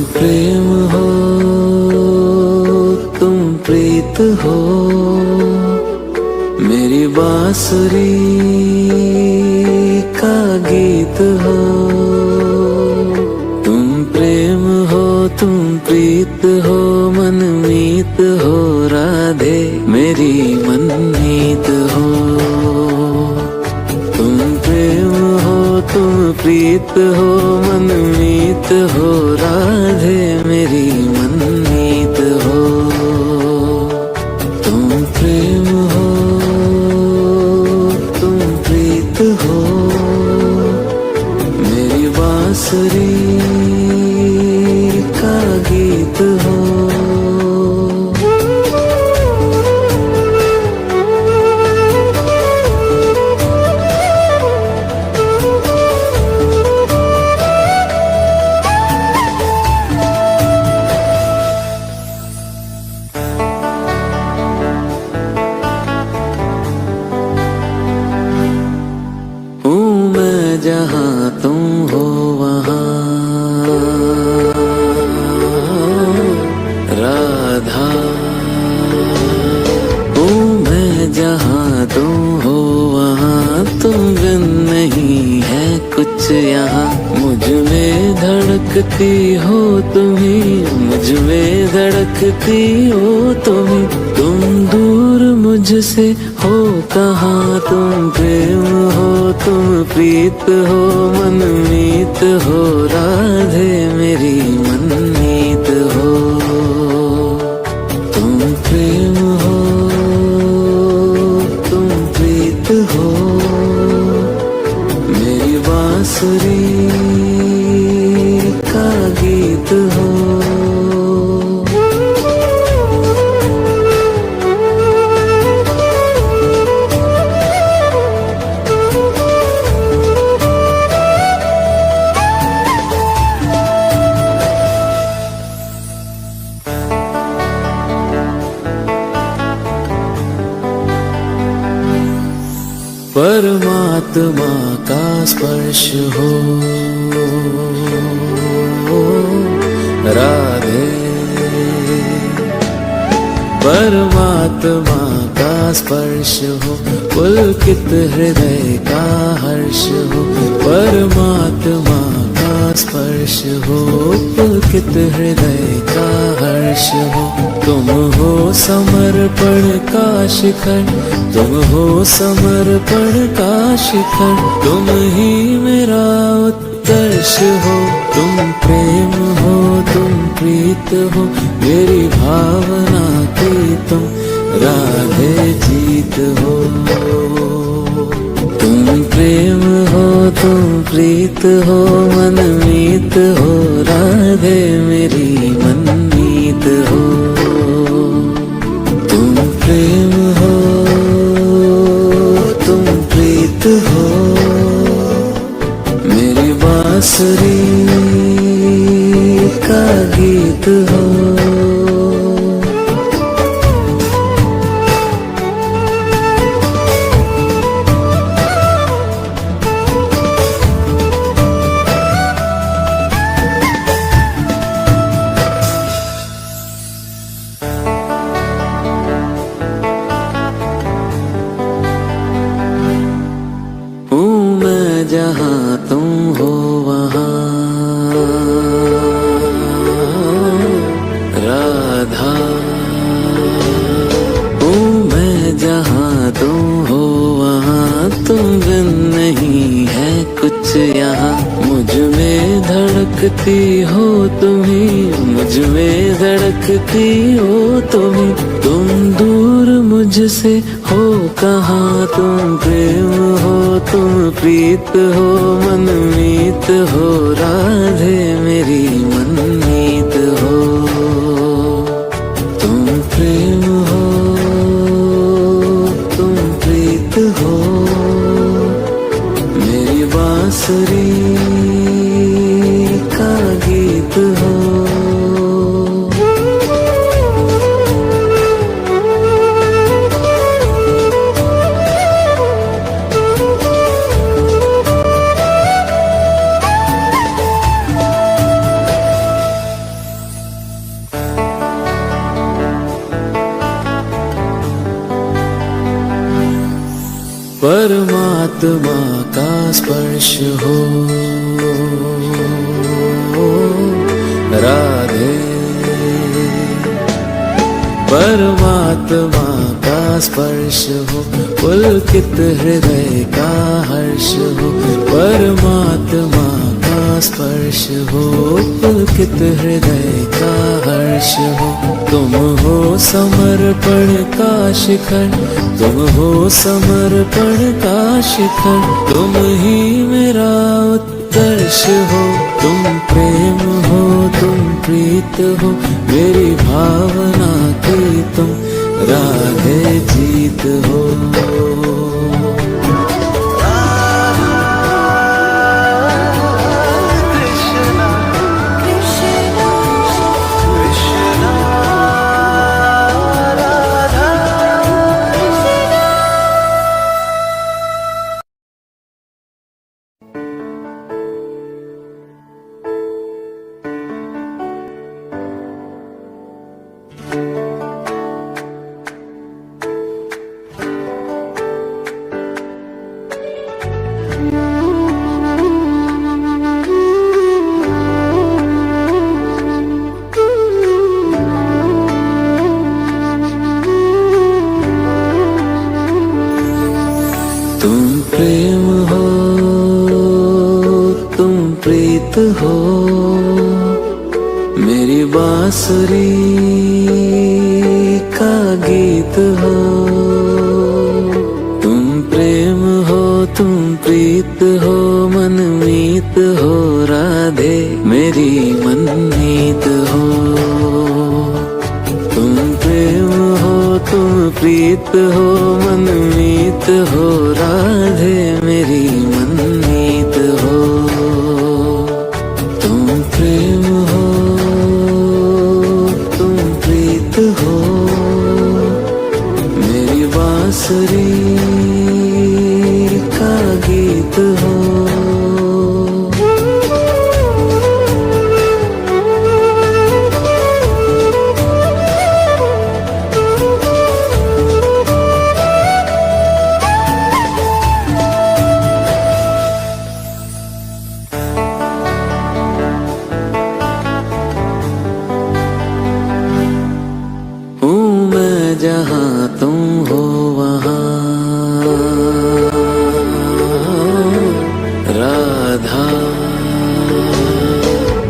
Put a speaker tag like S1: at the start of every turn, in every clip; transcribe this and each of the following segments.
S1: प्रेम हो, तुम प्रीत हो, मेरी बांसुरी का गीत हो। तुम प्रेम हो, तुम प्रीत हो, मनमीत हो, राधे मेरी मनमीत हो। तुम प्रेम हो, तुम प्रीत हो, मनमीत हो, राधे मेरी मनमीत हो। तुम प्रेम हो, तुम प्रीत हो, मेरी बांसुरी का गीत हो। जहाँ तुम हो वहाँ राधा हूँ मैं, जहाँ तुम हो वहाँ तुम बिन नहीं है कुछ यहाँ। मुझ में धड़कती हो तुम्ही, मुझ में धड़कती हो तुम्ही, तुम दूर मुझसे हो कहाँ। तुम प्रेम हो, तुम प्रीत हो, मनमीत हो, राधे मेरी मनमीत हो। तुम प्रेम हो, तुम प्रीत हो, मेरी बांसुरी का गीत हो। परमात्मा का स्पर्श हो राधे, परमात्मा का स्पर्श हो, पुलकित हृदय का हर्ष हो। परमात्मा का स्पर्श हो, पुलकित हृदय का हर्ष हो। तुम हो समर्पण का शिखर, तुम हो समर्पण का शिखर, तुम ही मेरा उत्कर्ष हो। तुम प्रेम हो, तुम प्रीत हो, मेरी भावना की तुम राधे जीत हो। तुम प्रेम हो, तुम प्रीत हो, मनमीत हो, राधे मेरी मनमीत हो। तुम प्रेम हो, तुम प्रीत हो, मेरी बांसुरी का गीत हो। जहाँ तुम हो वहाँ राधा हूँ मैं, जहाँ तुम हो वहाँ तुम बिन नहीं है कुछ यहाँ। मुझ में धड़कती हो तुम्ही, मुझ में धड़कती हो तुम्ही, तुम दूर मुझसे हो कहाँ। तुम प्रेम हो, तुम प्रीत हो, मनमीत हो, राधे मेरी मनमीत हो। तुम प्रेम हो, तुम प्रीत हो, मेरी बांसुरी का गीत हो। परमात्मा का स्पर्श हो राधे, परमात्मा का स्पर्श हो, पुलकित हृदय का हर्ष हो। परमात्मा का स्पर्श हो, पुलकित हृदय का हर्ष हो। तुम हो समर्पण का शिखर, तुम हो समर्पण का शिखर। तुम ही मेरा उत्कर्ष हो, तुम प्रेम हो, तुम प्रीत हो। मेरी भावना की तुम राधे जीत हो। तुम प्रेम हो, तुम प्रीत हो। मेरी बांसुरी का गीत हो। तुम प्रेम हो, तुम प्रीत हो, मनमीत हो राधे मेरी मनमीत हो। तुम प्रेम हो, तुम प्रीत हो, मनमीत हो राधे मेरी मनमीत हो। तुम प्रेम हो, तुम प्रीत हो। मेरी बांसुरी का गीत हो। जहाँ तुम हो वहाँ राधा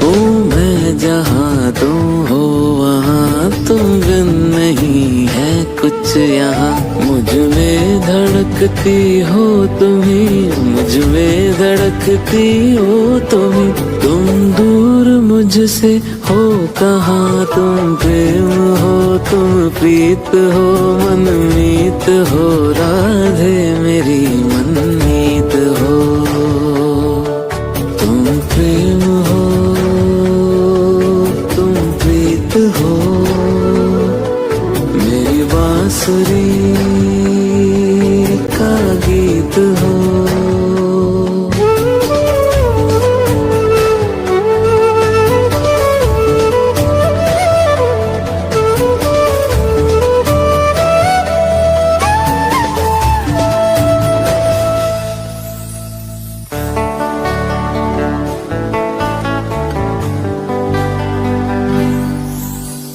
S1: हूँ मैं, जहाँ तुम हो वहाँ तुम बिन नहीं है कुछ यहाँ। मुझ में धड़कती हो तुम्ही, मुझ में धड़कती हो तुम्ही। तुम दूर मुझसे हो कहाँ, तुम प्रेम हो, तुम प्रीत हो, मनमीत हो राधे मेरी मनमीत हो। तुम प्रेम हो, तुम प्रीत हो। मेरी बांसुरी का गीत हो।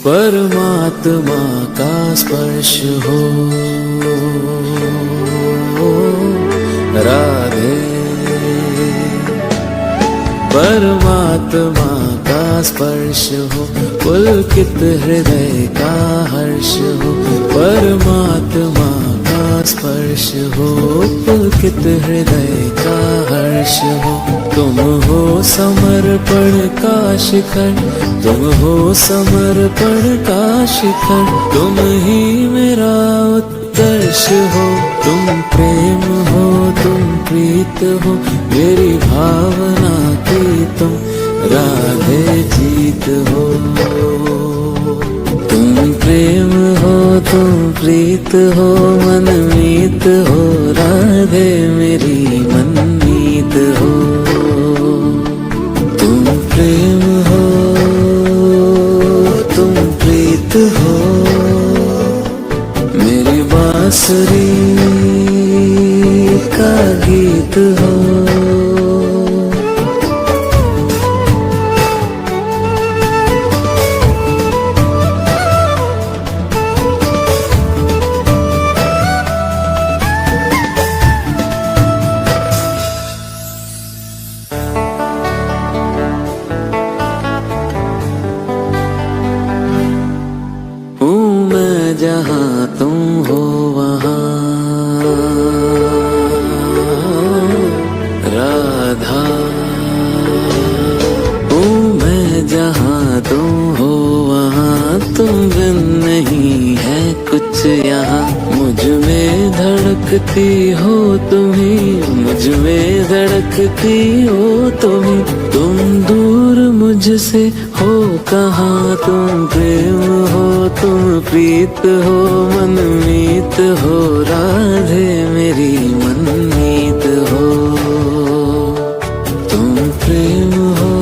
S1: परमात्मा का स्पर्श हो राधे, परमात्मा का स्पर्श हो, पुलकित हृदय का हर्ष हो। परमात्मा का स्पर्श हो, पुलकित हृदय का हर्ष हो। तुम हो समर्पण का शिखर, तुम हो समर्पण का शिखर। तुम ही मेरा उत्कर्ष हो, तुम प्रेम हो, तुम प्रीत हो। मेरी भावना की तुम राधे जीत हो। तुम प्रेम हो, तुम प्रीत हो, मनमीत हो राधे मेरी मनमीत हो। तुम प्रेम हो, तुम प्रीत हो। मेरी बांसुरी धड़कती हो तुम्ही, मुझ में धड़कती हो तुम्ही। तुम दूर मुझसे हो कहाँ, तुम प्रेम हो तुम प्रीत हो मनमीत हो, राधे मेरी मनमीत हो। तुम प्रेम हो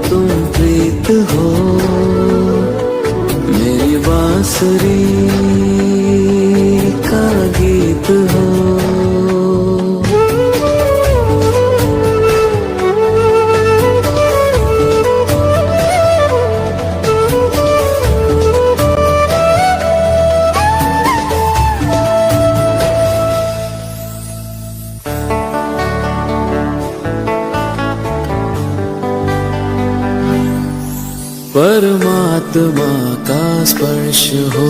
S1: तुम प्रीत हो, मेरी बांसुरी का गीत हो। परमात्मा का स्पर्श हो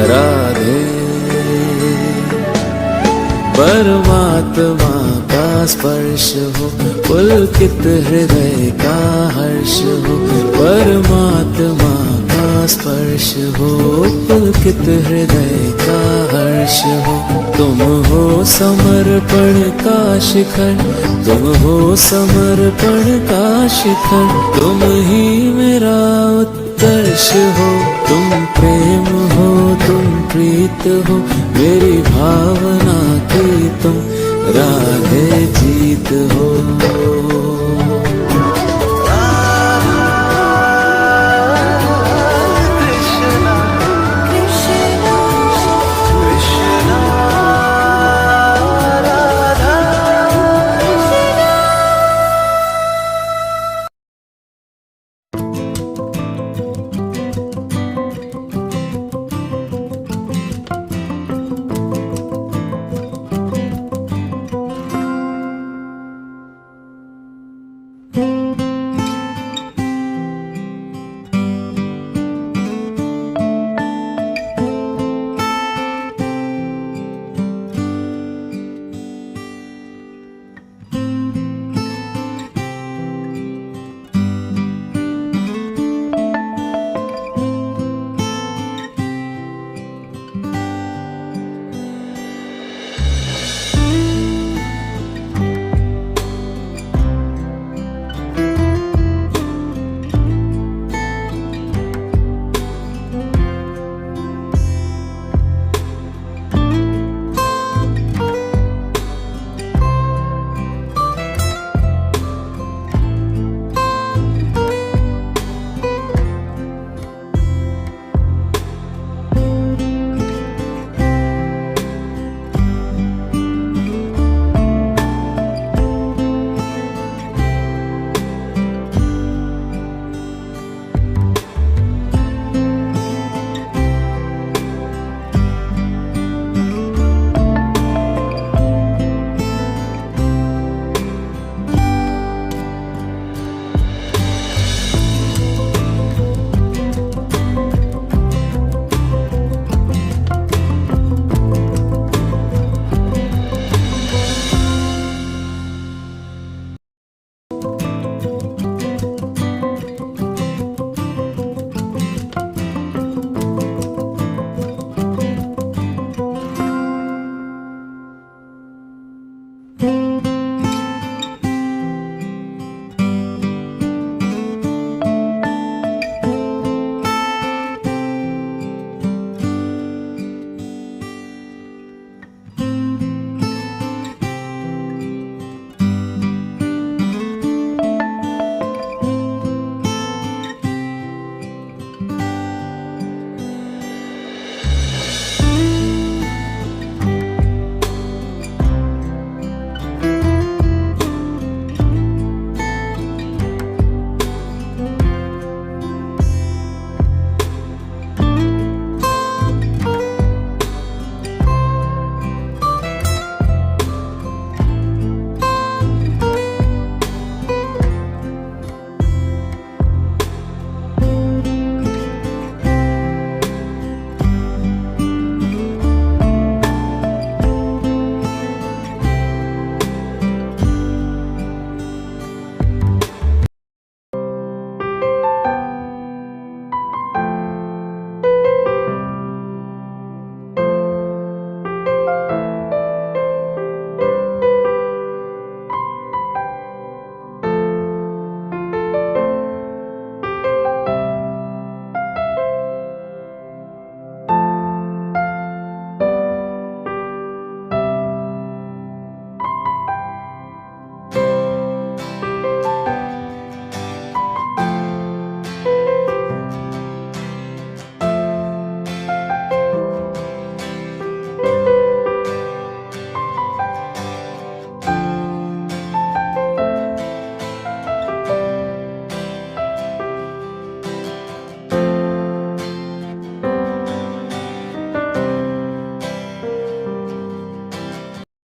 S1: राधे, परमात्मा का स्पर्श हो, पुलकित हृदय का हर्ष हो। परमात्मा का स्पर्श हो, पुलकित हृदय का हर्ष हो। तुम हो समर्पण का शिखर, तुम हो समर्पण का शिखर, तुम ही मेरा उत्कर्ष हो। तुम प्रेम हो तुम प्रीत हो, मेरी भावना की तुम राधे।